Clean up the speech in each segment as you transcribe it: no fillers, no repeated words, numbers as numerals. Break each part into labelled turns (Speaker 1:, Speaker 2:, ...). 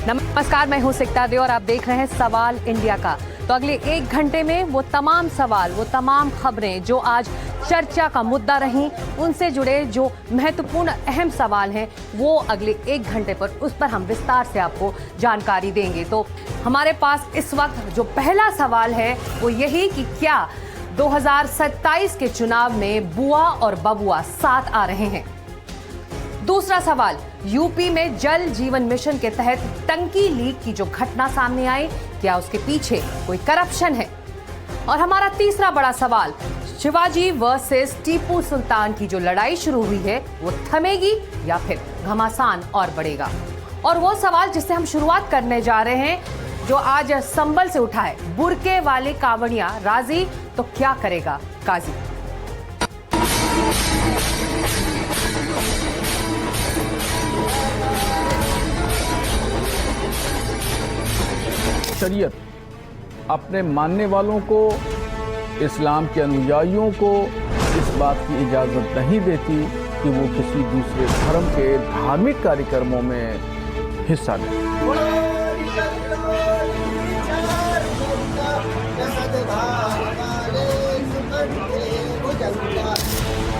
Speaker 1: नमस्कार, मैं हूं सिकता दे और आप देख रहे हैं सवाल इंडिया का। तो अगले 1 घंटे में वो तमाम सवाल, वो तमाम खबरें जो आज चर्चा का मुद्दा रहीं, उनसे जुड़े जो महत्वपूर्ण अहम सवाल हैं, वो अगले 1 घंटे पर उस पर हम विस्तार से आपको जानकारी देंगे। तो हमारे पास इस वक्त जो पहला सवाल है वो यही कि क्या 2027 के चुनाव में बुआ और बबुआ साथ आ रहे हैं। दूसरा सवाल, यूपी में जल जीवन मिशन के तहत टंकी लीक की जो घटना सामने आई, क्या उसके पीछे कोई करप्शन है। और हमारा तीसरा बड़ा सवाल, शिवाजी वर्सेस टीपू सुल्तान की जो लड़ाई शुरू हुई है वो थमेगी या फिर घमासान और बढ़ेगा। और वो सवाल जिससे हम शुरुआत करने जा रहे हैं, जो आज संभल से उठा है, बुरके वाले कांवड़िया राजी तो क्या करेगा काजी।
Speaker 2: शरीयत अपने मानने वालों को, इस्लाम के अनुयायियों को इस बात की इजाज़त नहीं देती कि वो किसी दूसरे धर्म के धार्मिक कार्यक्रमों में हिस्सा लें।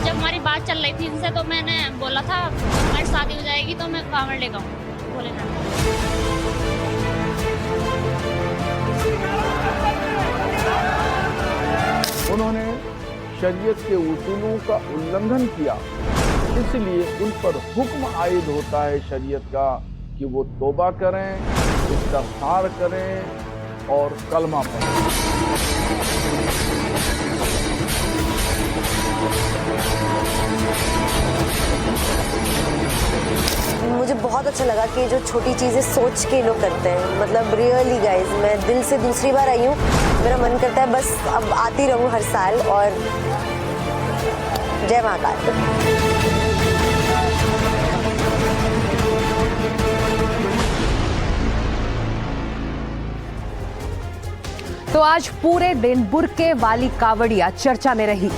Speaker 3: जब हमारी बात चल रही थी इनसे तो मैंने बोला था हमारी शादी हो जाएगी तो मैं कांवड़ लेकर आऊँ भोलेनाथ।
Speaker 2: उन्होंने शरीयत के उसूलों का उल्लंघन किया, इसलिए उन पर हुक्म आयद होता है शरीयत का कि वो तौबा करें, इस्तग़फ़ार करें और कलमा पढ़ें।
Speaker 4: मुझे बहुत अच्छा लगा कि जो छोटी चीज़ें सोच के लोग करते हैं, मतलब रियली गाइस, मैं दिल से दूसरी बार आई हूँ। मेरा मन करता है बस अब आती रहूँ हर साल। और जय महाकाल।
Speaker 1: तो आज पूरे दिन बुरके वाली कावड़िया चर्चा में रही।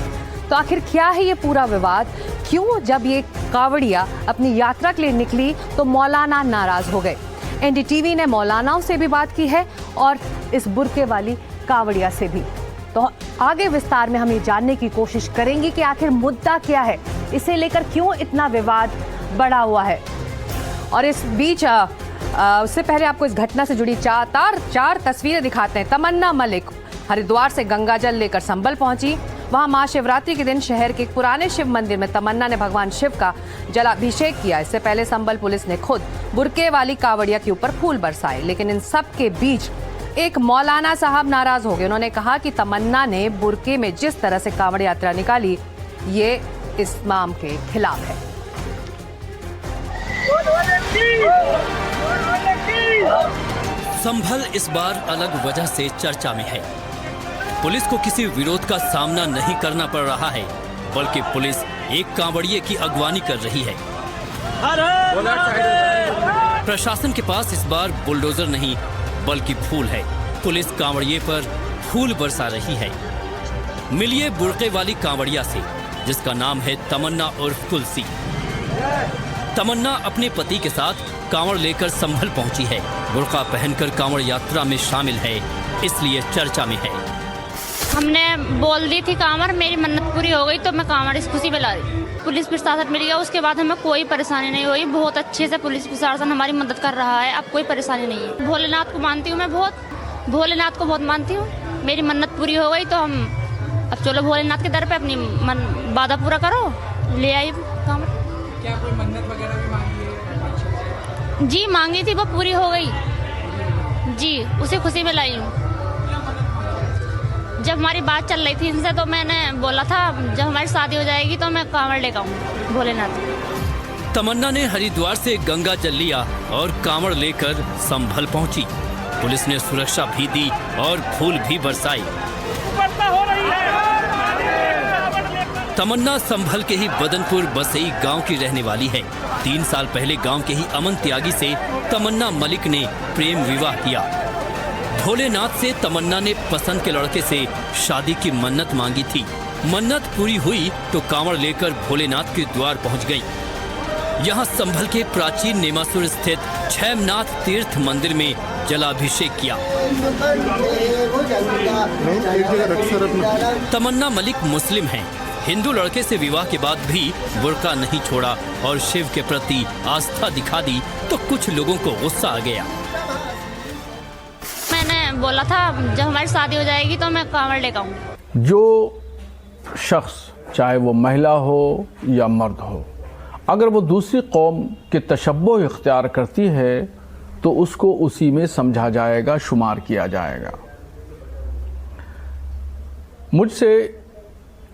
Speaker 1: तो आखिर क्या है ये पूरा विवाद, क्यों जब ये कावड़िया अपनी यात्रा के लिए निकली तो मौलाना नाराज हो गए। एनडीटीवी ने मौलानाओं से भी बात की है और इस बुरके वाली कावड़िया से भी। तो आगे विस्तार में हम ये जानने की कोशिश करेंगे कि आखिर मुद्दा क्या है, इसे लेकर क्यों इतना विवाद बढ़ा हुआ है। और इस बीच उससे पहले आपको इस घटना से जुड़ी चार तस्वीरें दिखाते हैं। तमन्ना मलिक हरिद्वार से गंगा जल लेकर संभल पहुंची। वहां महाशिवरात्रि के दिन शहर के एक पुराने शिव मंदिर में तमन्ना ने भगवान शिव का जलाभिषेक किया। इससे पहले संभल पुलिस ने खुद बुरके वाली कावड़िया के ऊपर फूल बरसाए, लेकिन इन सब के बीच एक मौलाना साहब नाराज हो गए। उन्होंने कहा कि तमन्ना ने बुरके में जिस तरह से कांवड़ यात्रा निकाली, ये इस्लाम के खिलाफ है।
Speaker 5: संभल इस बार अलग वजह से चर्चा में है। पुलिस को किसी विरोध का सामना नहीं करना पड़ रहा है, बल्कि पुलिस एक कांवड़िए की अगवानी कर रही है। प्रशासन के पास इस बार बुलडोजर नहीं बल्कि फूल है। पुलिस कांवड़िए पर फूल बरसा रही है। मिलिए बुरके वाली कांवड़िया से, जिसका नाम है तमन्ना उर्फ तुलसी। तमन्ना अपने पति के साथ कांवड़ लेकर संभल पहुंची है। बुर्का पहनकर कांवड़ यात्रा में शामिल है, इसलिए चर्चा में है।
Speaker 3: हमने बोल दी थी कांवड़, मेरी मन्नत पूरी हो गई तो मैं कांवड़ इस खुशी में ला रही। पुलिस प्रशासन मिल गया, उसके बाद हमें कोई परेशानी नहीं हुई। बहुत अच्छे से पुलिस प्रशासन हमारी मदद कर रहा है, अब कोई परेशानी नहीं है। भोलेनाथ को मानती हूँ मैं, भोलेनाथ को बहुत मानती हूँ। मेरी मन्नत पूरी हो गई तो हम अब चलो भोलेनाथ के दर पे अपनी वादा पूरा करो, ले आई कांवड़।
Speaker 6: क्या कोई मन्नत वगैरह भी मांगी है?
Speaker 3: जी मांगी थी, वो पूरी हो गई जी, उसी खुशी में लाई हूँ। जब हमारी बात चल रही थी इनसे तो मैंने बोला था जब हमारी शादी हो जाएगी तो मैं कांवड़ लेकर आऊँ भोलेनाथ।
Speaker 5: तमन्ना ने हरिद्वार से गंगा जल लिया और कांवड़ लेकर संभल पहुंची। पुलिस ने सुरक्षा भी दी और फूल भी बरसाए। तमन्ना संभल के ही बदनपुर बसई गांव की रहने वाली है। 3 साल पहले गांव के ही अमन त्यागी से तमन्ना मलिक ने प्रेम विवाह किया। भोलेनाथ से तमन्ना ने पसंद के लड़के से शादी की मन्नत मांगी थी। मन्नत पूरी हुई तो कांवड़ लेकर भोलेनाथ के द्वार पहुंच गई। यहाँ संभल के प्राचीन नेमासुर स्थित छैमनाथ तीर्थ मंदिर में जलाभिषेक किया। तमन्ना मलिक मुस्लिम हैं। हिंदू लड़के से विवाह के बाद भी बुर्का नहीं छोड़ा और शिव के प्रति आस्था दिखा दी तो कुछ लोगों को गुस्सा आ गया।
Speaker 3: मैंने बोला था जब हमारी शादी हो जाएगी तो मैं कांवड़ लेकर आऊंगी।
Speaker 2: जो शख्स चाहे वो महिला हो या मर्द हो, अगर वो दूसरी कौम के तशब्बुह इख्तियार करती है तो उसको उसी में समझा जाएगा, शुमार किया जाएगा। मुझसे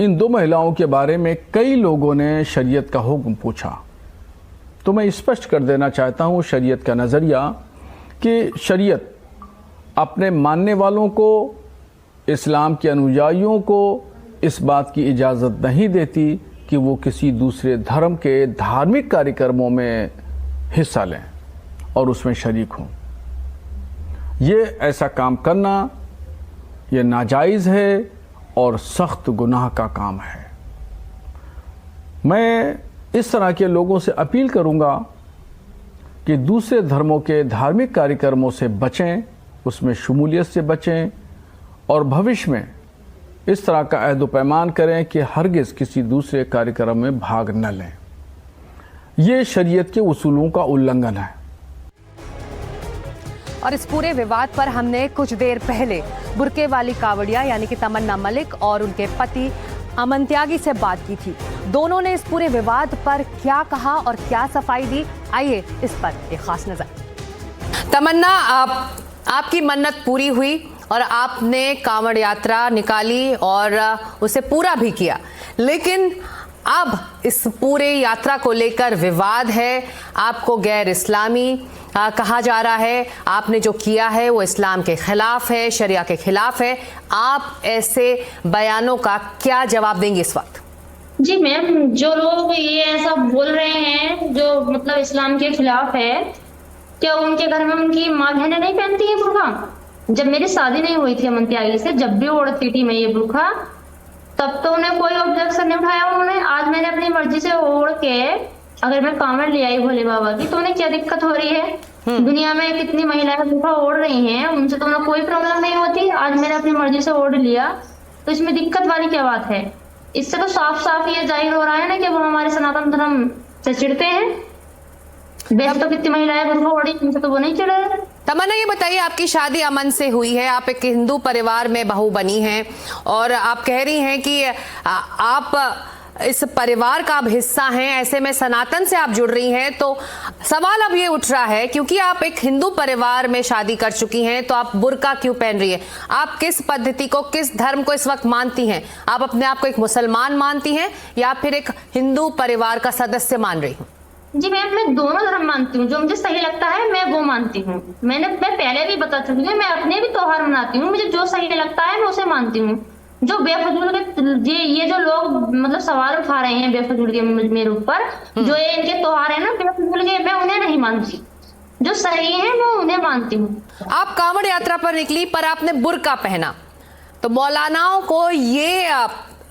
Speaker 2: इन दो महिलाओं के बारे में कई लोगों ने शरीयत का हुक्म पूछा, तो मैं स्पष्ट कर देना चाहता हूँ शरीयत का नज़रिया कि शरीयत अपने मानने वालों को, इस्लाम के अनुयायियों को इस बात की इजाज़त नहीं देती कि वो किसी दूसरे धर्म के धार्मिक कार्यक्रमों में हिस्सा लें और उसमें शरीक हों। ये ऐसा काम करना ये नाजायज़ है और सख्त गुनाह का काम है। मैं इस तरह के लोगों से अपील करूंगा कि दूसरे धर्मों के धार्मिक कार्यक्रमों से बचें, उसमें शमूलियत से बचें और भविष्य में इस तरह का अहद व पैमान करें कि हरगिज़ किसी दूसरे कार्यक्रम में भाग न लें। ये शरीयत के उसूलों का उल्लंघन है।
Speaker 1: और इस पूरे विवाद पर हमने कुछ देर पहले बुर्के वाली कावड़िया यानी कि तमन्ना मलिक और उनके पति अमन त्यागी से बात की थी। दोनों ने इस पूरे विवाद पर क्या कहा और क्या सफाई दी, आइए इस पर एक खास नजर। तमन्ना, आपकी मन्नत पूरी हुई और आपने कांवड़ यात्रा निकाली और उसे पूरा भी किया, लेकिन अब इस पूरे यात्रा को लेकर विवाद है। आपको गैर इस्लामी कहा जा रहा है, आपने जो किया है वो इस्लाम के खिलाफ है, शरिया के खिलाफ है। आप ऐसे बयानों का क्या जवाब देंगे इस वक्त?
Speaker 3: जी मैम, जो लोग ये ऐसा बोल रहे हैं जो मतलब इस्लाम के खिलाफ है, क्या उनके घर में उनकी माँ बहनें नहीं पहनती है बुर्का? जब मेरी शादी नहीं हुई थी अमन त्यागी से, जब भी ओढ़ती थी मैं ये बुर्का, तब तो उन्हें कोई ऑब्जेक्शन नहीं उठाया उन्होंने। आज मैंने अपनी मर्जी से ओढ़ के अगर मैं कांवड़ ले आई भोले बाबा की, तो उन्हें क्या दिक्कत हो रही है? दुनिया में कितनी महिलाएं बुर्का ओढ़ रही हैं, उनसे तो उन्हें कोई प्रॉब्लम नहीं होती। आज मैंने अपनी मर्जी से ओढ़ लिया, तो इसमें दिक्कत वाली क्या बात है? इससे तो साफ साफ ये जाहिर हो रहा है ना कि वो हमारे सनातन धर्म से चिढ़ते हैं। वैसे तो कितनी महिलाएं बुर्का ओढ़ी, उनसे तो वो नहीं चिढ़ रहे।
Speaker 1: तमन्ना, ये बताइए, आपकी शादी अमन से हुई है, आप एक हिंदू परिवार में बहू बनी हैं और आप कह रही हैं कि आप इस परिवार का अब हिस्सा हैं, ऐसे में सनातन से आप जुड़ रही हैं, तो सवाल अब ये उठ रहा है क्योंकि आप एक हिंदू परिवार में शादी कर चुकी हैं तो आप बुर्का क्यों पहन रही हैं? आप किस पद्धति को, किस धर्म को इस वक्त मानती हैं? आप अपने आप को एक मुसलमान मानती हैं या फिर एक हिंदू परिवार का सदस्य मान रही हैं?
Speaker 3: जी मैं दोनों धर्म मानती हूँ, जो मुझे सही लगता है मैं वो मानती हूँ। मैं पहले भी बता चुकी हूँ, मैं अपने भी त्योहार मनाती हूँ, मुझे जो सही लगता है मैं उसे मानती हूँ। जो बेफजूल के ये जो लोग मतलब सवाल उठा रहे हैं बेफजूल के मेरे ऊपर, जो ये इनके त्योहार है ना बेफजूल के, मैं उन्हें नहीं मानती। जो सही है मैं उन्हें मानती हूँ।
Speaker 1: आप कांवड़ यात्रा पर निकली पर आपने बुर्का पहना, तो मौलानाओं को ये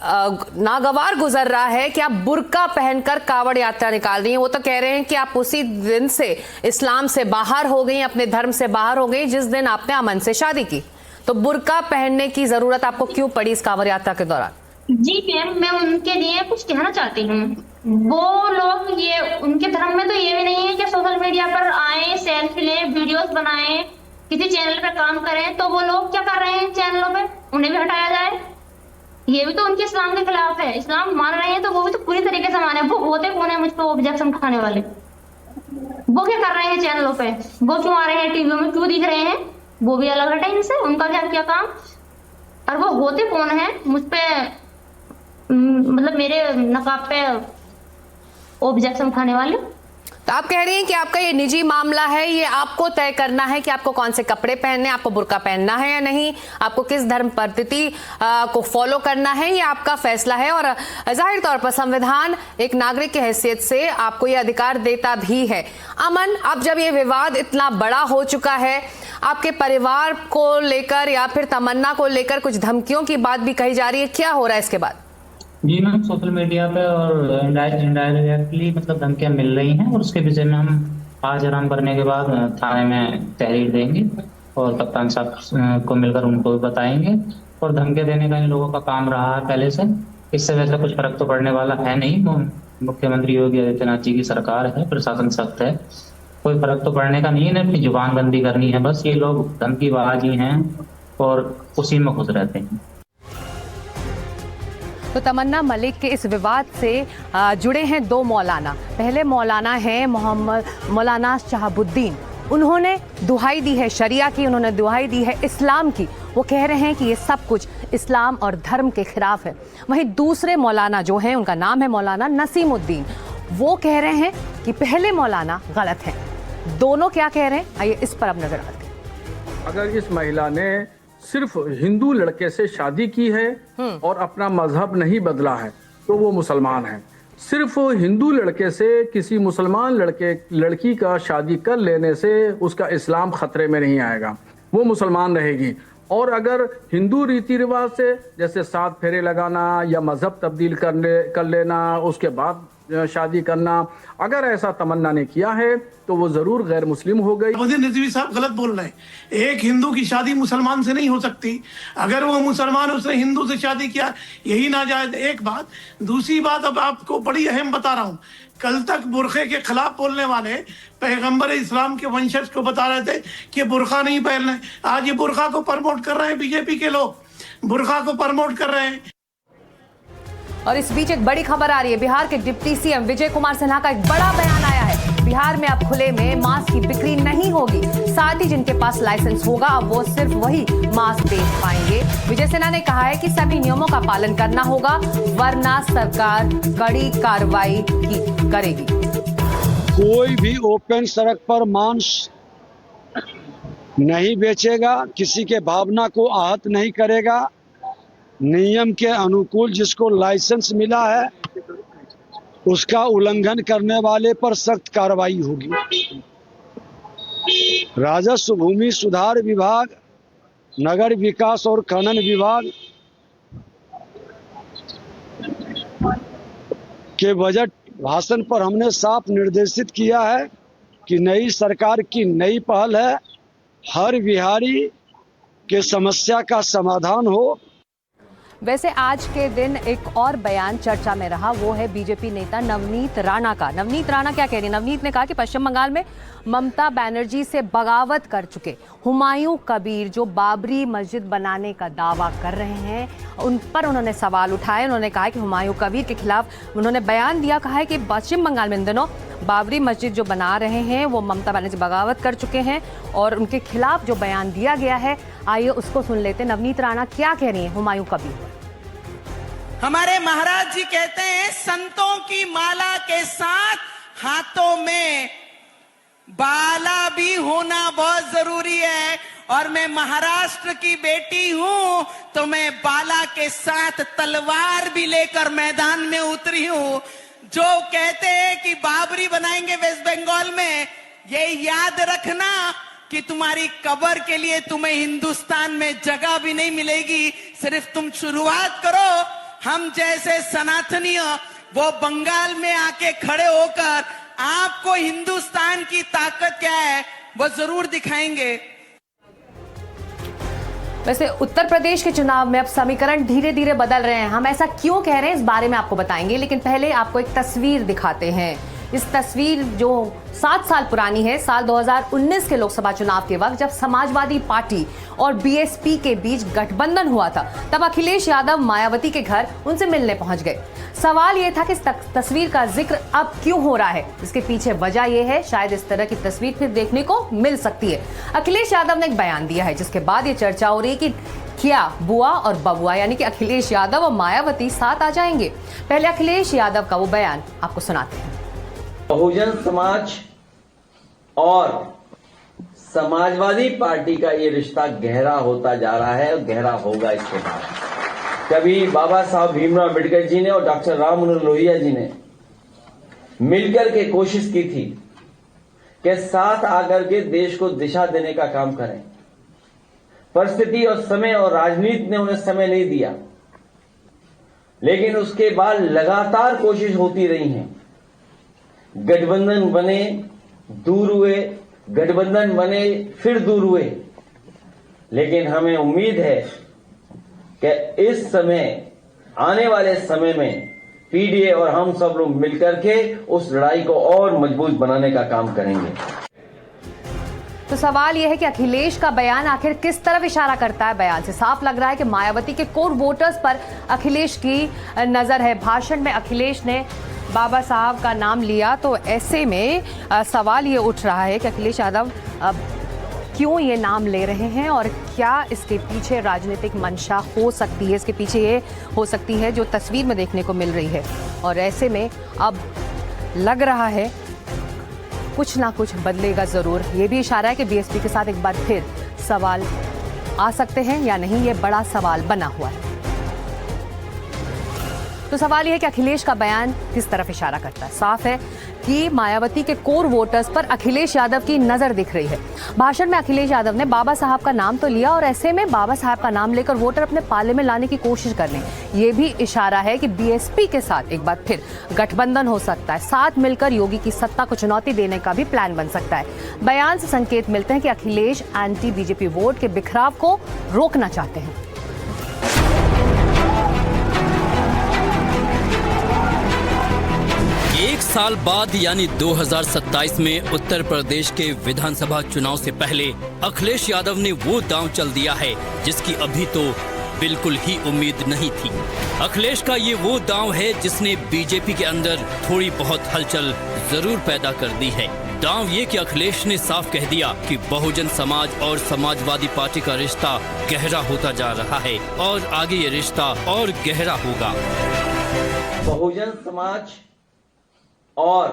Speaker 1: नागवार गुजर रहा है कि आप बुर्का पहनकर कांवड़ यात्रा निकाल रही हैं। वो तो कह रहे हैं कि आप उसी दिन से इस्लाम से बाहर हो गई, अपने धर्म से बाहर हो गई जिस दिन आपने अमन से शादी की। तो बुर्का पहनने की जरूरत आपको क्यों पड़ी इस कांवड़ यात्रा के दौरान?
Speaker 3: जी मैम, मैं उनके लिए कुछ कहना चाहती हूँ। वो लोग ये उनके धर्म में तो ये भी नहीं है कि सोशल मीडिया पर आए, सेल्फी ले, वीडियोस बनाए, किसी चैनल पर काम करें। तो वो लोग क्या कर रहे हैं चैनलों पे, उन्हें भी हटाया जाए। ये भी तो उनके इस्लाम के खिलाफ है। इस्लाम मान रहे हैं तो वो भी तो पूरी तरीके से माने। वो होते कौन है मुझ पर ऑब्जेक्शन उठाने वाले? वो क्या कर रहे हैं चैनलों पे? वो क्यों आ रहे हैं टीवी में, क्यों दिख रहे हैं? वो भी अलग हटे इनसे, उनका क्या काम? और वो होते कौन है मुझ पे मतलब मेरे नकाब पे ऑब्जेक्शन उठाने वाले?
Speaker 1: तो आप कह रही हैं कि आपका ये निजी मामला है, ये आपको तय करना है कि आपको कौन से कपड़े पहनने, आपको बुर्का पहनना है या नहीं, आपको किस धर्म पद्धति को फॉलो करना है, ये आपका फैसला है। और जाहिर तौर पर संविधान एक नागरिक की हैसियत से आपको ये अधिकार देता भी है। अमन, अब जब ये विवाद इतना बड़ा हो चुका है, आपके परिवार को लेकर या फिर तमन्ना को लेकर कुछ धमकियों की बात भी कही जा रही है, क्या हो रहा है इसके बाद?
Speaker 7: जी मैम, सोशल मीडिया पे और इनडायरेक्टली मतलब धमकियां मिल रही हैं, और उसके विषय में हम आज आराम करने के बाद थाने में तहरीर देंगे और कप्तान साहब को मिलकर उनको भी बताएंगे। और धमकियां देने का इन लोगों का काम रहा है पहले से। इससे वैसे कुछ फर्क तो पड़ने वाला है नहीं। मुख्यमंत्री योगी आदित्यनाथ जी की सरकार है, प्रशासन सख्त है, कोई फर्क तो पड़ने का नहीं है। इन्हें अपनी जुबान बंदी करनी है बस। ये लोग धमकीबाज ही हैं और उसी में खुश रहते हैं।
Speaker 1: तो तमन्ना मलिक के इस विवाद से जुड़े हैं दो मौलाना। पहले मौलाना हैं मौलाना शहाबुद्दीन। उन्होंने दुहाई दी है शरिया की, उन्होंने दुहाई दी है इस्लाम की। वो कह रहे हैं कि ये सब कुछ इस्लाम और धर्म के खिलाफ है। वहीं दूसरे मौलाना जो हैं, उनका नाम है मौलाना नसीमुद्दीन, वो कह रहे हैं कि पहले मौलाना गलत हैं। दोनों क्या कह रहे हैं, आइए इस पर अब नजर डालते हैं।
Speaker 2: अगर इस महिला ने सिर्फ हिंदू लड़के से शादी की है और अपना मजहब नहीं बदला है तो वो मुसलमान है। सिर्फ हिंदू लड़के से किसी मुसलमान लड़की का शादी कर लेने से उसका इस्लाम खतरे में नहीं आएगा, वो मुसलमान रहेगी। और अगर हिंदू रीति रिवाज से जैसे 7 फेरे लगाना या मजहब तब्दील कर लेना, उसके बाद शादी करना, अगर ऐसा तमन्ना ने किया है तो वो जरूर गैर मुस्लिम हो गई।
Speaker 8: नजवी साहब गलत बोल रहे हैं। एक हिंदू की शादी मुसलमान से नहीं हो सकती। अगर वो मुसलमान उसने हिंदू से शादी किया, यही नाजायज। एक बात। दूसरी बात, अब आपको बड़ी अहम बता रहा हूँ। कल तक बुरखे के खिलाफ बोलने वाले पैगंबर इस्लाम के वंशज को बता रहे थे कि बुरखा नहीं पहनना है। आज ये बुरखा को प्रमोट कर रहे हैं, बीजेपी के लोग बुरखा को प्रमोट कर रहे हैं।
Speaker 1: और इस बीच एक बड़ी खबर आ रही है। बिहार के डिप्टी सीएम विजय कुमार सिन्हा का एक बड़ा बयान आया है। बिहार में अब खुले में मास्क की बिक्री नहीं होगी। साथ ही जिनके पास लाइसेंस होगा अब वो सिर्फ वही मास्क बेच पाएंगे। विजय सिन्हा ने कहा है कि सभी नियमों का पालन करना होगा, वरना सरकार कड़ी कार्रवाई करेगी।
Speaker 9: कोई भी ओपन सड़क पर मांस नहीं बेचेगा, किसी के भावना को आहत नहीं करेगा। नियम के अनुकूल जिसको लाइसेंस मिला है उसका उल्लंघन करने वाले पर सख्त कार्रवाई होगी। राजस्व, भूमि सुधार विभाग, नगर विकास और खनन विभाग के बजट भाषण पर हमने साफ निर्देशित किया है कि नई सरकार की नई पहल है, हर बिहारी के समस्या का समाधान हो।
Speaker 1: वैसे आज के दिन एक और बयान चर्चा में रहा, वो है बीजेपी नेता नवनीत राणा का। नवनीत राणा क्या कह रही है? नवनीत ने कहा कि पश्चिम बंगाल में ममता बनर्जी से बगावत कर चुके हुमायूं कबीर जो बाबरी मस्जिद बनाने का दावा कर रहे हैं, उन पर उन्होंने सवाल उठाए। उन्होंने कहा कि हुमायूं कबीर के खिलाफ उन्होंने बयान दिया, कहा है कि पश्चिम बंगाल में इन दिनों बाबरी मस्जिद जो बना रहे हैं वो ममता बनर्जी बगावत कर चुके हैं और उनके खिलाफ जो बयान दिया गया है, आइए उसको सुन लेते। नवनीत राणा क्या कह रही है हुमायूं कबीर?
Speaker 10: हमारे महाराज जी कहते हैं संतों की माला के साथ हाथों में बाला भी होना बहुत जरूरी है। और मैं महाराष्ट्र की बेटी हूं तो मैं बाला के साथ तलवार भी लेकर मैदान में उतरी हूं। जो कहते हैं कि बाबरी बनाएंगे वेस्ट बंगाल में, ये याद रखना कि तुम्हारी कब्र के लिए तुम्हें हिंदुस्तान में जगह भी नहीं मिलेगी। सिर्फ तुम शुरुआत करो, हम जैसे सनातनीय वो बंगाल में आके खड़े होकर आपको हिंदुस्तान की ताकत क्या है वो जरूर दिखाएंगे।
Speaker 1: वैसे उत्तर प्रदेश के चुनाव में अब समीकरण धीरे धीरे बदल रहे हैं। हम ऐसा क्यों कह रहे हैं इस बारे में आपको बताएंगे, लेकिन पहले आपको एक तस्वीर दिखाते हैं। इस तस्वीर जो 7 साल पुरानी है, साल 2019 के लोकसभा चुनाव के वक्त जब समाजवादी पार्टी और बीएसपी के बीच गठबंधन हुआ था, तब अखिलेश यादव मायावती के घर उनसे मिलने पहुंच गए। सवाल यह था कि इस तस्वीर का जिक्र अब क्यों हो रहा है। इसके पीछे वजह यह है, शायद इस तरह की तस्वीर फिर देखने को मिल सकती है। अखिलेश यादव ने एक बयान दिया है जिसके बाद ये चर्चा हो रही है कि क्या बुआ और बबुआ यानी कि अखिलेश यादव और मायावती साथ आ जाएंगे। पहले अखिलेश यादव का वो बयान आपको सुनाते हैं।
Speaker 11: बहुजन समाज और समाजवादी पार्टी का ये रिश्ता गहरा होता जा रहा है और गहरा होगा इसके बाद। कभी बाबा साहब भीमराव अम्बेडकर जी ने और डॉक्टर राम मनोहर लोहिया जी ने मिलकर के कोशिश की थी कि साथ आकर के देश को दिशा देने का काम करें। परिस्थिति और समय और राजनीति ने उन्हें समय नहीं दिया। लेकिन उसके बाद लगातार कोशिश होती रही है। गठबंधन बने, दूर हुए, गठबंधन बने, फिर दूर हुए। लेकिन हमें उम्मीद है कि इस समय, आने वाले समय में पीडीए और हम सब लोग मिलकर के उस लड़ाई को और मजबूत बनाने का काम करेंगे।
Speaker 1: तो सवाल यह है कि अखिलेश का बयान आखिर किस तरफ इशारा करता है। बयान से साफ लग रहा है कि मायावती के कोर वोटर्स पर अखिलेश की नजर है। भाषण में अखिलेश ने बाबा साहब का नाम लिया, तो ऐसे में सवाल ये उठ रहा है कि अखिलेश यादव क्यों ये नाम ले रहे हैं और क्या इसके पीछे राजनीतिक मंशा हो सकती है। इसके पीछे ये हो सकती है जो तस्वीर में देखने को मिल रही है। और ऐसे में अब लग रहा है कुछ ना कुछ बदलेगा जरूर। ये भी इशारा है कि बीएसपी के साथ एक बार फिर सवाल आ सकते हैं या नहीं, ये बड़ा सवाल बना हुआ है। तो सवाल यह है कि अखिलेश का बयान किस तरफ इशारा करता है। साफ है कि मायावती के कोर वोटर्स पर अखिलेश यादव की नजर दिख रही है। भाषण में अखिलेश यादव ने बाबा साहब का नाम तो लिया और ऐसे में बाबा साहब का नाम लेकर वोटर अपने पाले में लाने की कोशिश कर रहे हैं। ये भी इशारा है कि बीएसपी के साथ एक बार फिर गठबंधन हो सकता है। साथ मिलकर योगी की सत्ता को चुनौती देने का भी प्लान बन सकता है। बयान से संकेत मिलते हैं कि अखिलेश एंटी बीजेपी वोट के बिखराव को रोकना चाहते हैं।
Speaker 5: एक साल बाद यानी 2027 में उत्तर प्रदेश के विधानसभा चुनाव से पहले अखिलेश यादव ने वो दांव चल दिया है जिसकी अभी तो बिल्कुल ही उम्मीद नहीं थी। अखिलेश का ये वो दांव है जिसने बीजेपी के अंदर थोड़ी बहुत हलचल जरूर पैदा कर दी है। दांव ये कि अखिलेश ने साफ कह दिया कि बहुजन समाज और समाजवादी पार्टी का रिश्ता गहरा होता जा रहा है और आगे ये रिश्ता और गहरा होगा।
Speaker 11: बहुजन समाज और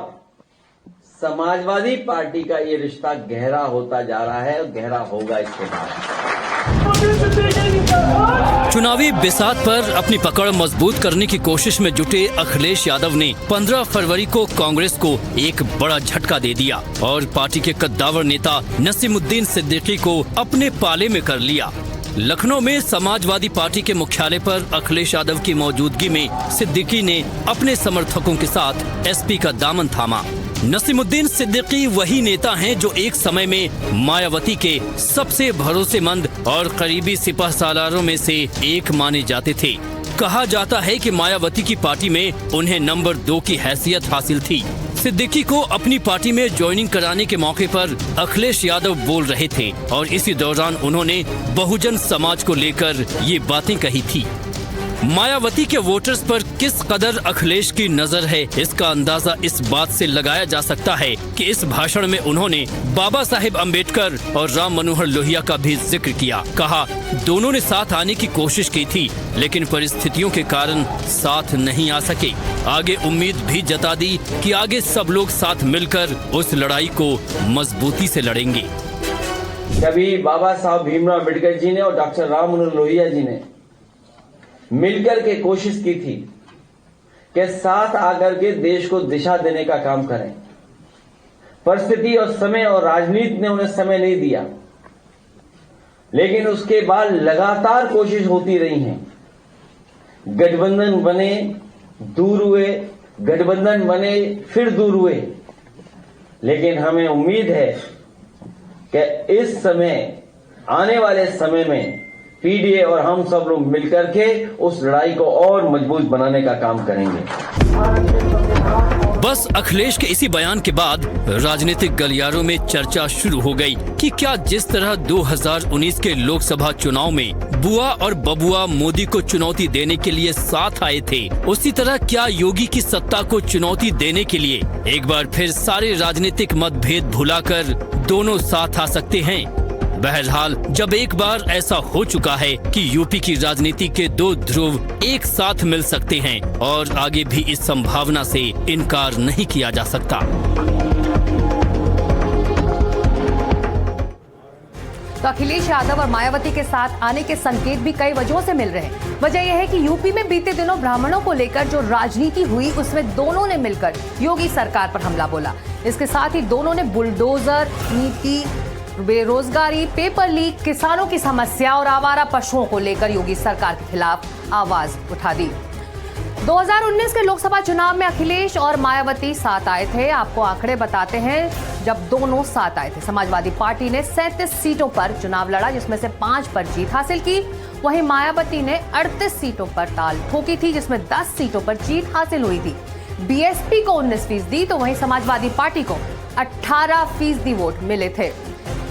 Speaker 11: समाजवादी पार्टी का ये रिश्ता गहरा होता जा रहा है और गहरा होगा इसके बाद।
Speaker 5: चुनावी बिसात पर अपनी पकड़ मजबूत करने की कोशिश में जुटे अखिलेश यादव ने 15 फरवरी को कांग्रेस को एक बड़ा झटका दे दिया और पार्टी के कद्दावर नेता नसीमुद्दीन सिद्दीकी को अपने पाले में कर लिया। लखनऊ में समाजवादी पार्टी के मुख्यालय पर अखिलेश यादव की मौजूदगी में सिद्दीकी ने अपने समर्थकों के साथ एसपी का दामन थामा। नसीमुद्दीन सिद्दीकी वही नेता हैं जो एक समय में मायावती के सबसे भरोसेमंद और करीबी सिपहसालारों में से एक माने जाते थे। कहा जाता है कि मायावती की पार्टी में उन्हें नंबर 2 की हैसियत हासिल थी। सिद्दीकी को अपनी पार्टी में ज्वाइनिंग कराने के मौके पर अखिलेश यादव बोल रहे थे और इसी दौरान उन्होंने बहुजन समाज को लेकर ये बातें कही थी। मायावती के वोटर्स पर किस कदर अखिलेश की नजर है, इसका अंदाजा इस बात से लगाया जा सकता है कि इस भाषण में उन्होंने बाबा साहेब अम्बेडकर और राम मनोहर लोहिया का भी जिक्र किया। कहा दोनों ने साथ आने की कोशिश की थी लेकिन परिस्थितियों के कारण साथ नहीं आ सके। आगे उम्मीद भी जता दी कि आगे सब लोग साथ मिलकर उस लड़ाई को मजबूती से लड़ेंगे।
Speaker 11: कभी बाबा साहब भीमराव अम्बेडकर जी ने और डॉक्टर राम मनोहर लोहिया जी ने मिलकर के कोशिश की थी कि साथ आकर के देश को दिशा देने का काम करें। परिस्थिति और समय और राजनीति ने उन्हें समय नहीं दिया, लेकिन उसके बाद लगातार कोशिश होती रही है। गठबंधन बने, दूर हुए, गठबंधन बने, फिर दूर हुए। लेकिन हमें उम्मीद है कि इस समय, आने वाले समय में पीडीए और हम सब लोग मिलकर के उस लड़ाई को और मजबूत बनाने का काम करेंगे।
Speaker 5: बस अखिलेश के इसी बयान के बाद राजनीतिक गलियारों में चर्चा शुरू हो गई कि क्या जिस तरह 2019 के लोकसभा चुनाव में बुआ और बबुआ मोदी को चुनौती देने के लिए साथ आए थे, उसी तरह क्या योगी की सत्ता को चुनौती देने के लिए एक बार फिर सारे राजनीतिक मतभेद भुलाकर दोनों साथ आ सकते हैं। बहरहाल जब एक बार ऐसा हो चुका है कि यूपी की राजनीति के दो ध्रुव एक साथ मिल सकते हैं और आगे भी इस संभावना से इनकार नहीं किया जा सकता।
Speaker 1: तो अखिलेश यादव और मायावती के साथ आने के संकेत भी कई वजहों से मिल रहे हैं। वजह यह है कि यूपी में बीते दिनों ब्राह्मणों को लेकर जो राजनीति हुई उसमें दोनों ने मिलकर योगी सरकार पर हमला बोला। इसके साथ ही दोनों ने बुलडोजर नीति, बेरोजगारी, पेपर लीक, किसानों की समस्या और आवारा पशुओं को लेकर योगी सरकार के खिलाफ आवाज उठा दी। 2019 के लोकसभा चुनाव में अखिलेश और मायावती साथ आए थे। आपको आंकड़े बताते हैं जब दोनों साथ आए थे। समाजवादी पार्टी ने 37 सीटों पर चुनाव लड़ा, जिसमें से 5 पर जीत हासिल की। वहीं मायावती ने 38 सीटों पर ताल ठोकी थी, जिसमें 10 सीटों पर जीत हासिल हुई थी। बीएसपी को 19% तो वहीं समाजवादी पार्टी को 18% वोट मिले थे।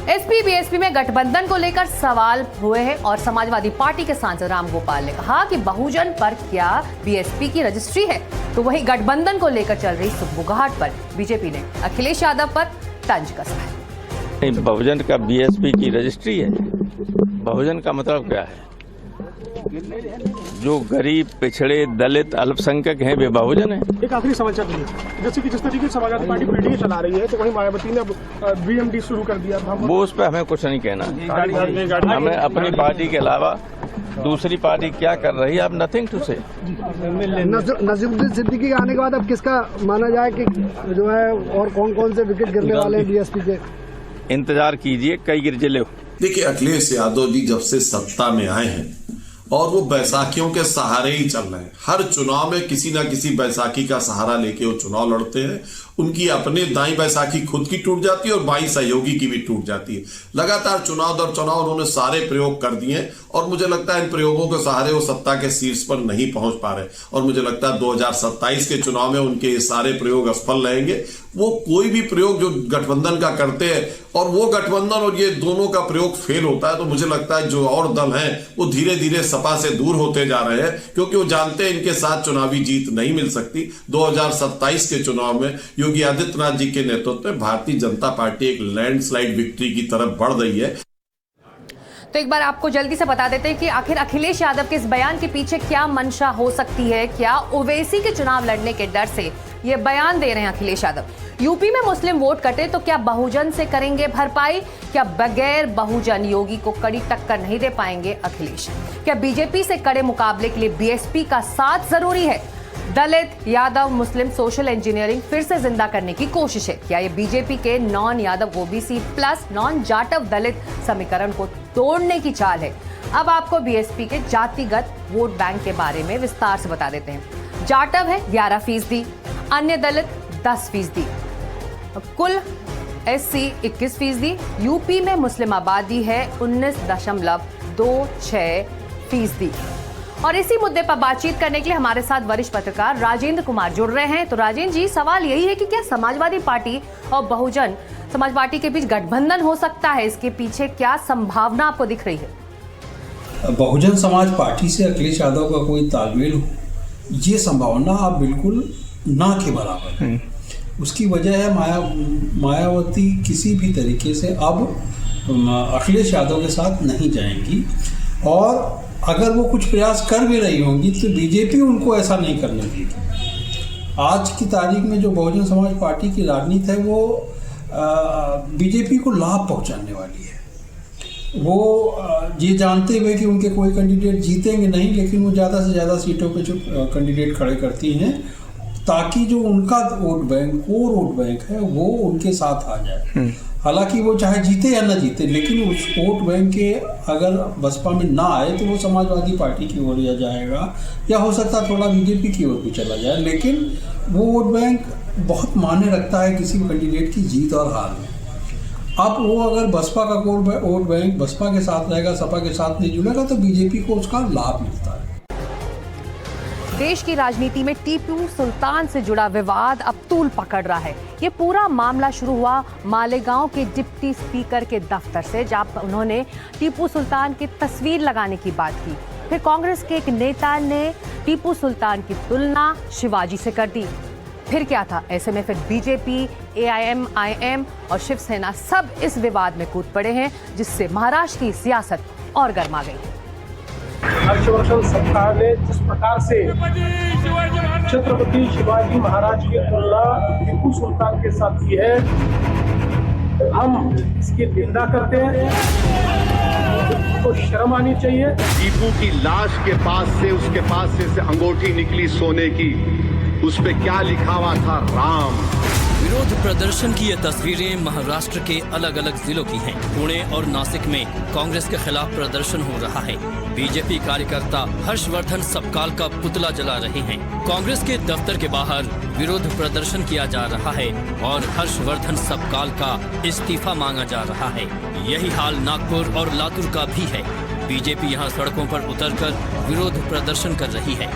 Speaker 1: एसपी बीएसपी में गठबंधन को लेकर सवाल हुए हैं और समाजवादी पार्टी के सांसद राम गोपाल ने कहा कि बहुजन पर क्या बीएसपी की रजिस्ट्री है, तो वहीं गठबंधन को लेकर चल रही सुगबुगाहट पर बीजेपी ने अखिलेश यादव पर तंज कसा है।
Speaker 12: बहुजन का बीएसपी की रजिस्ट्री है। बहुजन का मतलब क्या है? जो गरीब, पिछड़े, दलित, अल्पसंख्यक हैं वे बहुजन है।
Speaker 13: एक आखिरी सवाल चल रही है, जैसे कि जिस तरीके से समाजवादी पार्टी मीटिंग चला रही है, तो वहीं मायावती ने अब बीएमडी शुरू कर दिया था।
Speaker 12: वो उस पर हमें कुछ नहीं कहना। हमें अपनी पार्टी के अलावा दूसरी पार्टी क्या कर रही है, अब नथिंग टू से।
Speaker 13: नजीमुद्दीन सिद्दीकी आने के बाद अब किसका माना जाए कि जो है और कौन कौन से विकेट गिरने वाले हैं बीएसपी के?
Speaker 12: इंतजार कीजिए, कई जिले।
Speaker 14: देखिए, अखिलेश यादव जी जब से सत्ता में आए हैं और वो बैसाखियों के सहारे ही चल रहे हैं। हर चुनाव में किसी ना किसी बैसाखी का सहारा लेके वो चुनाव लड़ते हैं। उनकी अपने दाई बैसाखी खुद की टूट जाती है और बाई सहयोगी की भी टूट जाती है। लगातार चुनाव दर चुनाव उन्होंने सारे प्रयोग कर दिए और मुझे लगता है इन प्रयोगों के सहारे वो सत्ता के शीर्ष पर नहीं पहुंच पा रहे और मुझे लगता है 2027 के चुनाव में उनके ये सारे प्रयोग असफल रहेंगे। वो कोई भी प्रयोग जो गठबंधन का करते हैं और वो गठबंधन और ये दोनों का प्रयोग फेल होता है, तो मुझे लगता है जो और दल हैं वो धीरे धीरे सपा से दूर होते जा रहे हैं, क्योंकि वो जानते हैं इनके साथ चुनावी जीत नहीं मिल सकती। 2027 के चुनाव में योगी आदित्यनाथ जी के नेतृत्व में भारतीय जनता पार्टी एक लैंडस्लाइड विक्ट्री की तरफ बढ़ रही है।
Speaker 1: तो एक बार आपको जल्दी से बता देते हैं कि आखिर अखिलेश यादव के इस बयान के पीछे क्या मंशा हो सकती है। क्या ओवैसी के चुनाव लड़ने के डर से ये बयान दे रहे हैं अखिलेश यादव? यूपी में मुस्लिम वोट कटे तो क्या बहुजन से करेंगे भरपाई? क्या बगैर बहुजन योगी को कड़ी टक्कर नहीं दे पाएंगे अखिलेश? क्या बीजेपी से कड़े मुकाबले के लिए बीएसपी का साथ जरूरी है? दलित, यादव, मुस्लिम सोशल इंजीनियरिंग फिर से जिंदा करने की कोशिश है। क्या ये बीजेपी के non Yadav OBC plus non Jatav Dalit समीकरण को तोड़ने की चाल है? अब आपको बीएसपी के जातिगत वोट बैंक के बारे में विस्तार से बता देते हैं। जाटव है 11%, अन्य दलित 10%, कुल एससी 21%, यूपी में मुस्लिम आबादी है 19.26%। और इसी मुद्दे पर बातचीत करने के लिए हमारे साथ वरिष्ठ पत्रकार राजेंद्र कुमार जुड़ रहे हैं। तो राजेंद्र जी, सवाल यही है कि क्या समाजवादी पार्टी और बहुजन समाज पार्टी के बीच गठबंधन हो सकता है? इसके पीछे क्या संभावना आपको दिख रही है?
Speaker 15: बहुजन समाज पार्टी से अखिलेश यादव का कोई तालमेल हो, ये संभावना अब बिल्कुल ना के बराबर है। उसकी वजह है मायावती किसी भी तरीके से अब अखिलेश यादव के साथ नहीं जाएंगी, और अगर वो कुछ प्रयास कर भी रही होंगी तो बीजेपी उनको ऐसा नहीं करने देगी। आज की तारीख में जो बहुजन समाज पार्टी की राजनीति है वो बीजेपी को लाभ पहुंचाने वाली है। वो ये जानते हुए कि उनके कोई कैंडिडेट जीतेंगे नहीं, लेकिन वो ज़्यादा से ज़्यादा सीटों पे जो कैंडिडेट खड़े करती हैं ताकि जो उनका vote bank, core vote bank है, वो उनके साथ आ जाए। हालांकि वो चाहे जीते या ना जीते, लेकिन उस वोट बैंक के अगर बसपा में ना आए तो वो समाजवादी पार्टी की ओर जाएगा, या हो सकता है थोड़ा बीजेपी की ओर भी चला जाए, लेकिन वो वोट बैंक बहुत मायने रखता है किसी भी कैंडिडेट की जीत और हार में। अब वो अगर बसपा का कोर वोट बैंक बसपा के साथ रहेगा, सपा के साथ नहीं जुड़ेगा, तो बीजेपी को उसका लाभ मिलता है।
Speaker 1: देश की राजनीति में टीपू सुल्तान से जुड़ा विवाद अब तूल पकड़ रहा है। ये पूरा मामला शुरू हुआ मालेगांव के डिप्टी स्पीकर के दफ्तर से, जहां उन्होंने टीपू सुल्तान की तस्वीर लगाने की बात की। फिर कांग्रेस के एक नेता ने टीपू सुल्तान की तुलना शिवाजी से कर दी। फिर क्या था? ऐसे में फिर बीजेपी, एआईएम और शिवसेना सब इस विवाद में कूद पड़े हैं, जिससे महाराष्ट्र की सियासत और गर्मा गई।
Speaker 13: हर्षवर्धन सरकार ने जिस प्रकार से छत्रपति शिवाजी महाराज की तुलना टीपू सुल्तान के साथ की है, हम इसकी निंदा करते हैं। तो शर्म आनी चाहिए।
Speaker 16: टीपू की लाश के पास से, उसके पास से अंगूठी निकली सोने की, उस पे क्या लिखा हुआ था? राम।
Speaker 5: विरोध प्रदर्शन की ये तस्वीरें महाराष्ट्र के अलग अलग जिलों की हैं। पुणे और नासिक में कांग्रेस के खिलाफ प्रदर्शन हो रहा है। बीजेपी कार्यकर्ता हर्षवर्धन सबकाल का पुतला जला रहे हैं। कांग्रेस के दफ्तर के बाहर विरोध प्रदर्शन किया जा रहा है और हर्षवर्धन सबकाल का इस्तीफा मांगा जा रहा है। यही हाल नागपुर और लातूर का भी है। बीजेपी यहां सड़कों पर उतरकर विरोध प्रदर्शन कर रही है।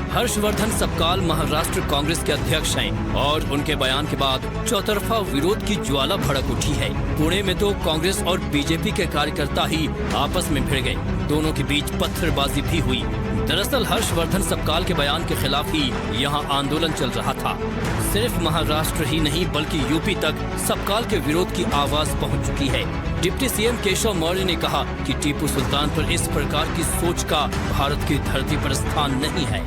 Speaker 5: हर्षवर्धन सबकाल महाराष्ट्र कांग्रेस के अध्यक्ष हैं और उनके बयान के बाद चौतरफा विरोध की ज्वाला भड़क उठी है। पुणे में तो कांग्रेस और बीजेपी के कार्यकर्ता ही आपस में भिड़ गए। दोनों के बीच पत्थरबाजी भी हुई। दरअसल हर्षवर्धन सबकाल के बयान के खिलाफ ही यहाँ आंदोलन चल रहा था। सिर्फ महाराष्ट्र ही नहीं बल्कि यूपी तक सबकाल के विरोध की आवाज पहुँच चुकी है। डिप्टी सीएम केशव मौर्य ने कहा कि टीपू सुल्तान पर इस प्रकार की सोच का भारत की धरती पर स्थान नहीं है।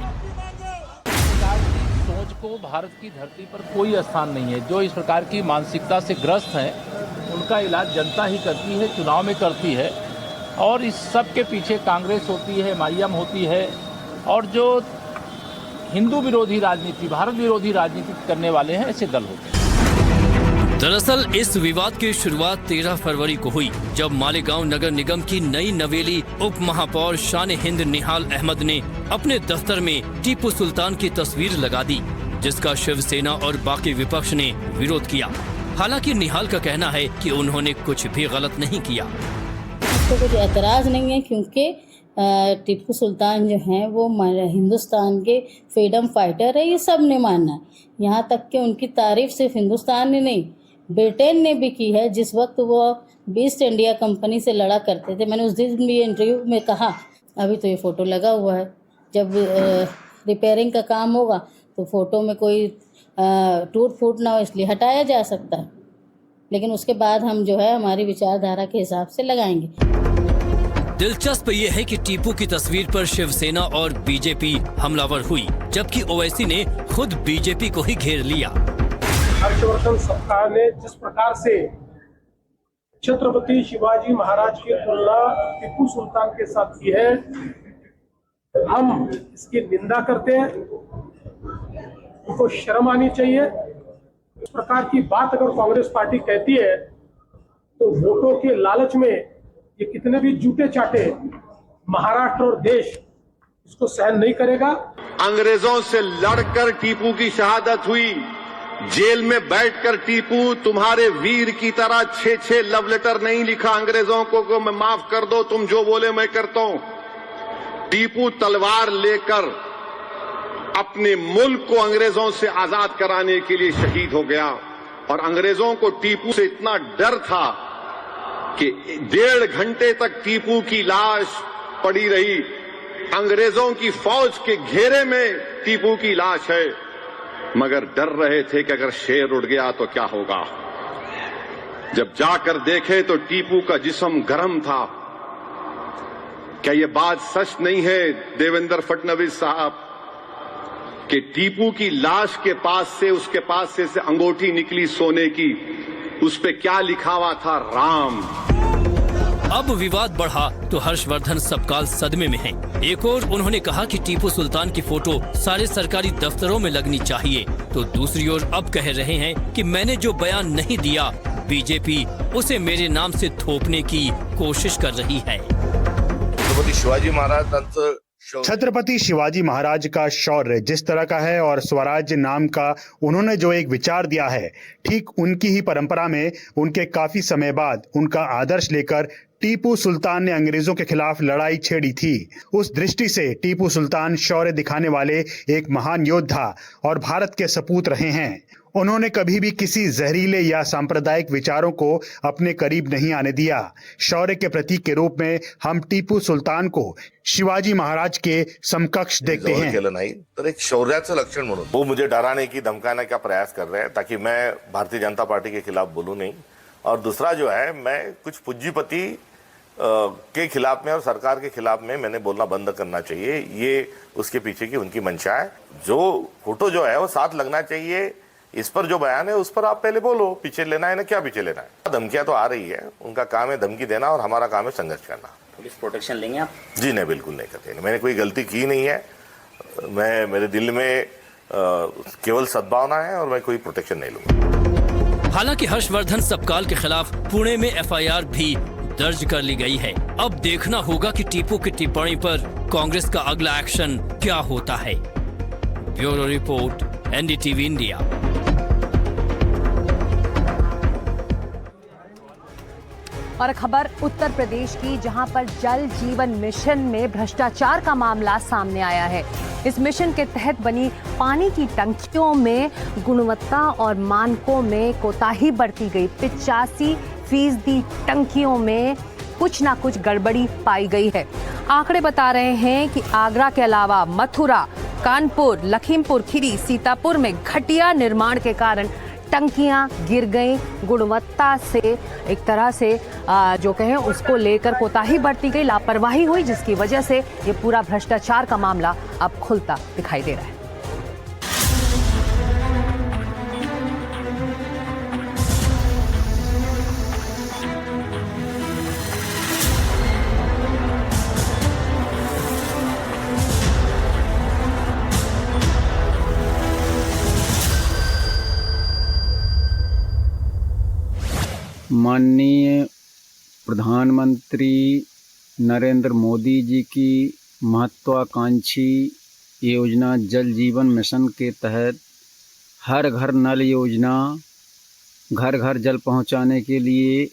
Speaker 17: सोच को भारत की धरती पर कोई स्थान नहीं है। जो इस प्रकार की मानसिकता से ग्रस्त हैं उनका इलाज जनता ही करती है, चुनाव में करती है। और इस सब के पीछे कांग्रेस होती है, एमआईएम होती है और जो हिंदू विरोधी राजनीति, भारत विरोधी राजनीति करने वाले हैं ऐसे दल होते हैं।
Speaker 5: दरअसल इस विवाद की शुरुआत 13 फरवरी को हुई जब मालेगांव नगर निगम की नई नवेली उप महापौर शान हिंद निहाल अहमद ने अपने दफ्तर में टीपू सुल्तान की तस्वीर लगा दी, जिसका शिवसेना और बाकी विपक्ष ने विरोध किया। हालांकि निहाल का कहना है कि उन्होंने कुछ भी गलत नहीं किया।
Speaker 18: इसको कुछ एतराज नहीं है क्योंकि टीपू सुल्तान जो हैं वो हिंदुस्तान के फ्रीडम फाइटर है, ये सब ने माना। यहाँ तक कि उनकी तारीफ सिर्फ हिंदुस्तान ने नहीं ब्रिटेन ने भी की है। जिस वक्त वो ईस्ट इंडिया कंपनी से लड़ा करते थे, मैंने उस दिन भी इंटरव्यू में कहा, अभी तो ये फ़ोटो लगा हुआ है, जब रिपेयरिंग का काम होगा तो फ़ोटो में कोई टूट फूट ना हो इसलिए हटाया जा सकता है, लेकिन उसके बाद हम जो है हमारी विचारधारा के हिसाब से लगाएंगे।
Speaker 5: दिलचस्प ये है कि टीपू की तस्वीर पर शिवसेना और बीजेपी हमलावर हुई, जबकि ओवैसी ने खुद बीजेपी को ही घेर लिया।
Speaker 13: हर्षवर्धन सबकाल ने जिस प्रकार से छत्रपति शिवाजी महाराज की तुलना टीपू सुल्तान के साथ की है, हम इसकी निंदा करते हैं। उनको शर्म आनी चाहिए। इस प्रकार की बात अगर कांग्रेस पार्टी कहती है तो वोटों के लालच में ये कितने भी जूते चाटे महाराष्ट्र और देश इसको सहन नहीं करेगा।
Speaker 16: अंग्रेजों से लड़कर टीपू की शहादत हुई। जेल में बैठकर टीपू तुम्हारे वीर की तरह 6 लव लेटर नहीं लिखा अंग्रेजों को मैं माफ कर दो, तुम जो बोले मैं करता हूं। टीपू तलवार लेकर अपने मुल्क को अंग्रेजों से आजाद कराने के लिए शहीद हो गया। और अंग्रेजों को टीपू से इतना डर था कि 1.5 घंटे तक टीपू की लाश पड़ी रही। अंग्रेजों की फौज के घेरे में टीपू की लाश है, मगर डर रहे थे कि अगर शेर उड़ गया तो क्या होगा। जब जाकर देखे तो टीपू का जिस्म गर्म था। क्या यह बात सच नहीं है देवेंद्र फडणवीस साहब कि टीपू की लाश के पास से, उसके पास से अंगूठी निकली सोने की, उस पे क्या लिखा हुआ था? राम।
Speaker 5: अब विवाद बढ़ा तो हर्षवर्धन सबकाल सदमे में हैं। एक और उन्होंने कहा कि टीपू सुल्तान की फोटो सारे सरकारी दफ्तरों में लगनी चाहिए, तो दूसरी ओर अब कह रहे हैं कि मैंने जो बयान नहीं दिया, बीजेपी उसे मेरे नाम से थोपने की कोशिश कर रही है।
Speaker 19: छत्रपति शिवाजी महाराज का शौर्य जिस तरह का है और स्वराज्य नाम का उन्होंने जो एक विचार दिया है, ठीक उनकी ही परंपरा में उनके काफी समय बाद उनका आदर्श लेकर टीपू सुल्तान ने अंग्रेजों के खिलाफ लड़ाई छेड़ी थी। उस दृष्टि से टीपू सुल्तान शौर्य दिखाने वाले एक महान योद्धा और भारत के सपूत रहे हैं। उन्होंने कभी भी किसी जहरीले या सांप्रदायिक विचारों को अपने करीब नहीं आने दिया। शौर्य के प्रतीक के रूप में हम टीपू सुल्तान को शिवाजी महाराज के समकक्ष देखते हैं।
Speaker 20: केलं नाही तर एक शौर्याचं लक्षण म्हणून वो मुझे डराने की धमकाने का प्रयास कर रहे हैं ताकि मैं भारतीय जनता पार्टी के खिलाफ बोलूं नहीं। और दूसरा जो है, मैं कुछ पूंजीपति के खिलाफ में और सरकार के खिलाफ में मैंने बोलना बंद करना चाहिए। ये उसके पीछे की उनकी मंशा है। जो फोटो जो है वो साथ लगना चाहिए। इस पर जो बयान है उस पर आप पहले बोलो, पीछे लेना है ना, क्या पीछे लेना है। धमकियां तो आ रही है, उनका काम है धमकी देना और हमारा काम है संघर्ष करना।
Speaker 11: पुलिस प्रोटेक्शन लेंगे आप?
Speaker 20: जी नहीं, बिल्कुल नहीं करते। मैंने कोई गलती की नहीं है। मैं मेरे दिल में केवल सद्भावना है और मैं कोई प्रोटेक्शन नहीं लूंगा।
Speaker 5: हालांकि हर्षवर्धन सबकाल के खिलाफ पुणे में एफआईआर भी दर्ज कर ली गई है। अब देखना होगा कि टीपू की टिप्पणी पर कांग्रेस का अगला एक्शन क्या होता है। Bureau report, NDTV India.
Speaker 1: और खबर उत्तर प्रदेश की, जहां पर जल जीवन मिशन में भ्रष्टाचार का मामला सामने आया है। इस मिशन के तहत बनी पानी की टंकियों में गुणवत्ता और मानकों में कोताही बरती गई। 85% टंकियों में कुछ ना कुछ गड़बड़ी पाई गई है। आंकड़े बता रहे हैं कि आगरा के अलावा मथुरा, कानपुर, लखीमपुर खीरी, सीतापुर में घटिया निर्माण के कारण टंकियां गिर गई। गुणवत्ता से एक तरह से जो कहें उसको लेकर कोताही बरती गई, लापरवाही हुई, जिसकी वजह से ये पूरा भ्रष्टाचार का मामला अब खुलता दिखाई दे रहा है।
Speaker 21: माननीय प्रधानमंत्री नरेंद्र मोदी जी की महत्वाकांक्षी योजना जल जीवन मिशन के तहत हर घर नल योजना, घर घर जल पहुंचाने के लिए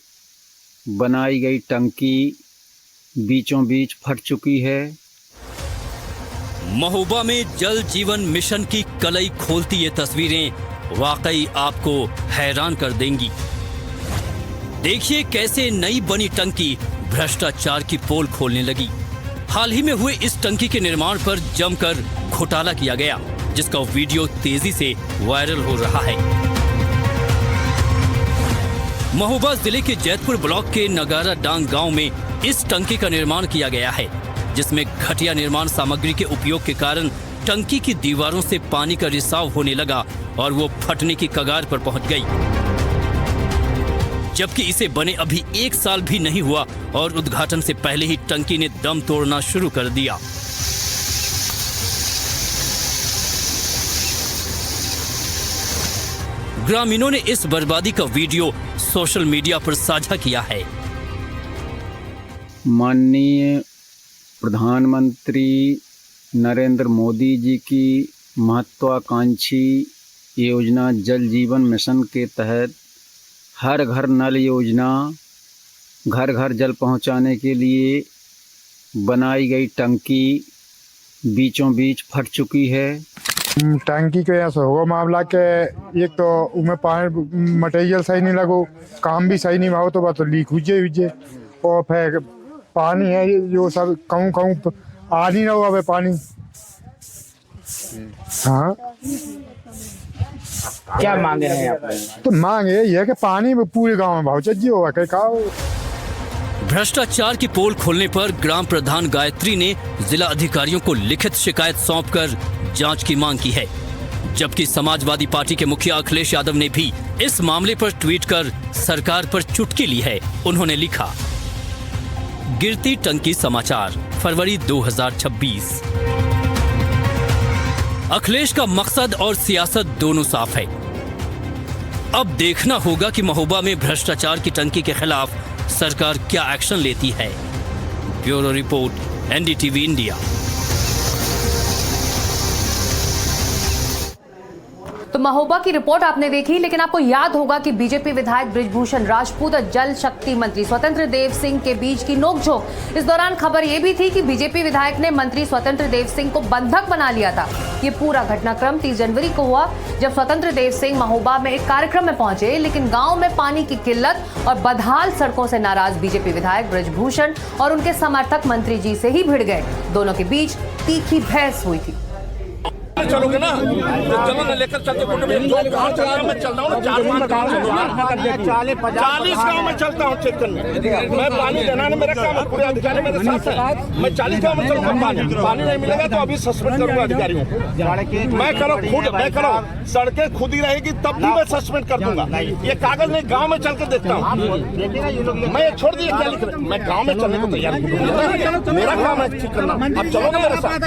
Speaker 21: बनाई गई टंकी बीचों बीच फट चुकी है।
Speaker 5: महोबा में जल जीवन मिशन की कलई खोलती ये तस्वीरें वाकई आपको हैरान कर देंगी। देखिए कैसे नई बनी टंकी भ्रष्टाचार की पोल खोलने लगी। हाल ही में हुए इस टंकी के निर्माण पर जमकर घोटाला किया गया, जिसका वीडियो तेजी से वायरल हो रहा है। महोबा जिले के जैतपुर ब्लॉक के नगारा डांग गांव में इस टंकी का निर्माण किया गया है, जिसमें घटिया निर्माण सामग्री के उपयोग के कारण टंकी की दीवारों से पानी का रिसाव होने लगा और वो फटने की कगार पर पहुंच गई। जबकि इसे बने अभी 1 साल भी नहीं हुआ और उद्घाटन से पहले ही टंकी ने दम तोड़ना शुरू कर दिया। ग्रामीणों ने इस बर्बादी का वीडियो सोशल मीडिया पर साझा किया है।
Speaker 21: माननीय प्रधानमंत्री नरेंद्र मोदी जी की महत्वाकांक्षी योजना जल जीवन मिशन के तहत हर घर नल योजना, घर घर जल पहुंचाने के लिए बनाई गई टंकी बीचों बीच फट चुकी है।
Speaker 22: टंकी के ऐसा होगा मामला के एक तो उसमें पानी मटेरियल सही नहीं लगो, काम भी सही नहीं हो, तो बात तो लीक हुई और फिर पानी है जो सब कहूँ आ नहीं रहा हुआ पानी। हाँ,
Speaker 6: क्या मांगे हैं आप?
Speaker 22: तो मांगे ये है कि पानी में पूरे गांव में भाव चज्जी होगा कहीं का।
Speaker 5: भ्रष्टाचार की पोल खोलने पर ग्राम प्रधान गायत्री ने जिला अधिकारियों को लिखित शिकायत सौंपकर जांच की मांग की है, जबकि समाजवादी पार्टी के मुखिया अखिलेश यादव ने भी इस मामले पर ट्वीट कर सरकार पर चुटकी ली है। उन्होंने लिखा, गिरती टंकी समाचार, फरवरी 2026। अखिलेश का मकसद और सियासत दोनों साफ है। अब देखना होगा कि महोबा में भ्रष्टाचार की टंकी के खिलाफ सरकार क्या एक्शन लेती है। Bureau report, NDTV India.
Speaker 1: तो महोबा की रिपोर्ट आपने देखी, लेकिन आपको याद होगा कि बीजेपी विधायक बृजभूषण राजपूत और जल शक्ति मंत्री स्वतंत्र देव सिंह के बीच की नोकझोंक। इस दौरान खबर यह भी थी कि बीजेपी विधायक ने मंत्री स्वतंत्र देव सिंह को बंधक बना लिया था। ये पूरा घटनाक्रम 30 जनवरी को हुआ, जब स्वतंत्र देव सिंह महोबा में एक कार्यक्रम में पहुंचे, लेकिन गांव में पानी की किल्लत और बदहाल सड़कों से नाराज बीजेपी विधायक बृजभूषण और उनके समर्थक मंत्री जी से ही भिड़ गए। दोनों के बीच तीखी बहस हुई थी।
Speaker 12: चलोगे ना, चलो ना, लेकर चलते मैं चलता हूँ 40 गाँव में चलता हूँ चेक करने। मैं पानी देना है, मेरा काम है, पूरे अधिकारी मेरे साथ है। मैं 40 गाँव में चलता हूँ, पानी नहीं मिलेगा तो अभी सस्पेंड करूंगा अधिकारियों को। मैं करो सड़कें खुद ही रहेगी तब भी मैं सस्पेंड कर दूंगा। ये कागज नहीं, गाँव में चल के देखता हूँ। मैं छोड़ दिए क्या लिख रहे, मैं गाँव में चलने को तैयार हूँ। मेरा काम है ठीक करना। अब चलोगे मेरे साथ,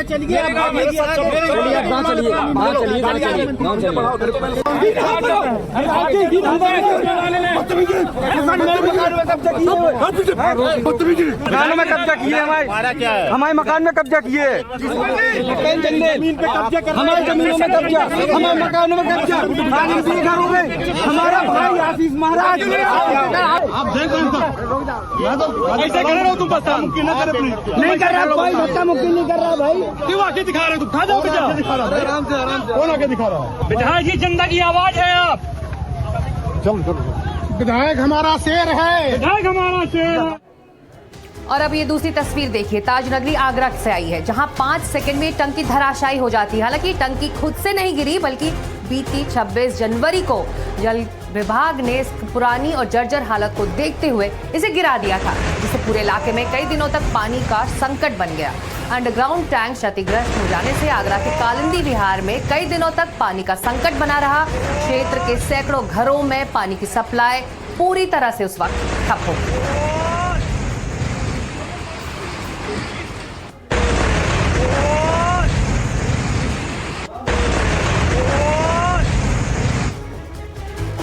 Speaker 3: मकानों में कब्जा किए हमारे मकान में कब्जा किए जमीन पे कब्जा हमारे जमीनों में कब्जा हमारे मकानों में कब्जा घरों में हमारा भाई आशीष महाराज आप देख रहे ऐसे कर रहे हो तुम बता मुक्ति ना करे नहीं कर रहा भाई बच्चा मुक्ति नहीं कर रहा भाई क्यों आके दिखा रहे हो तुम खा जाओ बेटा आराम से कौन आके दिखा रहा है विधायक जी जनता की आवाज है आप चलो विधायक हमारा शेर है विधायक हमारा शेर है।
Speaker 1: और अब ये दूसरी तस्वीर देखिए, ताजनगरी आगरा से आई है, जहां 5 सेकंड में टंकी धराशायी हो जाती है। हालांकि टंकी खुद से नहीं गिरी, बल्कि बीती 26 जनवरी को जल विभाग ने इस पुरानी और जर्जर हालत को देखते हुए इसे गिरा दिया था, जिससे पूरे इलाके में कई दिनों तक पानी का संकट बन गया। अंडरग्राउंड टैंक क्षतिग्रस्त हो जाने से आगरा के कालिंदी विहार में कई दिनों तक पानी का संकट बना रहा। क्षेत्र के सैकड़ों घरों में पानी की सप्लाई पूरी तरह से उस वक्त ठप हो गई।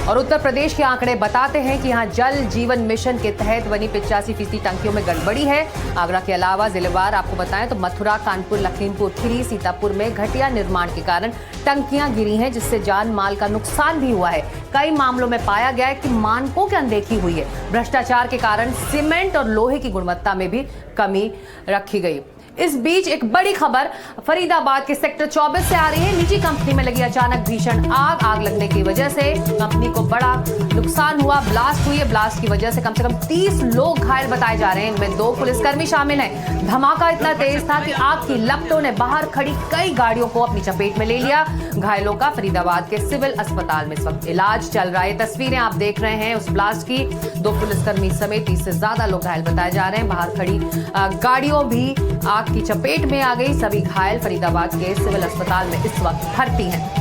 Speaker 1: और उत्तर प्रदेश के आंकड़े बताते हैं कि यहां जल जीवन मिशन के तहत बनी 85% टंकियों में गड़बड़ी है। आगरा के अलावा जिलेवार आपको बताएं तो मथुरा, कानपुर, लखीमपुर खीरी, सीतापुर में घटिया निर्माण के कारण टंकियां गिरी हैं, जिससे जान माल का नुकसान भी हुआ है। कई मामलों में पाया गया है कि मानकों की अनदेखी हुई है। भ्रष्टाचार के कारण सीमेंट और लोहे की गुणवत्ता में भी कमी रखी गई। इस बीच एक बड़ी खबर फरीदाबाद के सेक्टर 24 से आ रही है। निजी कंपनी में लगी अचानक भीषण आग लगने की वजह से कंपनी को बड़ा नुकसान हुआ। ब्लास्ट हुई है। ब्लास्ट की वजह से कम 30 लोग घायल बताए जा रहे हैं, इनमें 2 पुलिसकर्मी शामिल हैं। धमाका इतना तेज था कि आग की लपटों ने बाहर खड़ी कई गाड़ियों को अपनी चपेट में ले लिया। घायलों का फरीदाबाद के सिविल अस्पताल में इस वक्त इलाज चल रहा है। तस्वीरें आप देख रहे हैं उस ब्लास्ट की। 2 पुलिसकर्मी समेत 30 से ज्यादा लोग घायल बताए जा रहे हैं। बाहर खड़ी गाड़ियों भी आग की चपेट में आ गई। सभी घायल फरीदाबाद के सिविल अस्पताल में इस वक्त भर्ती हैं।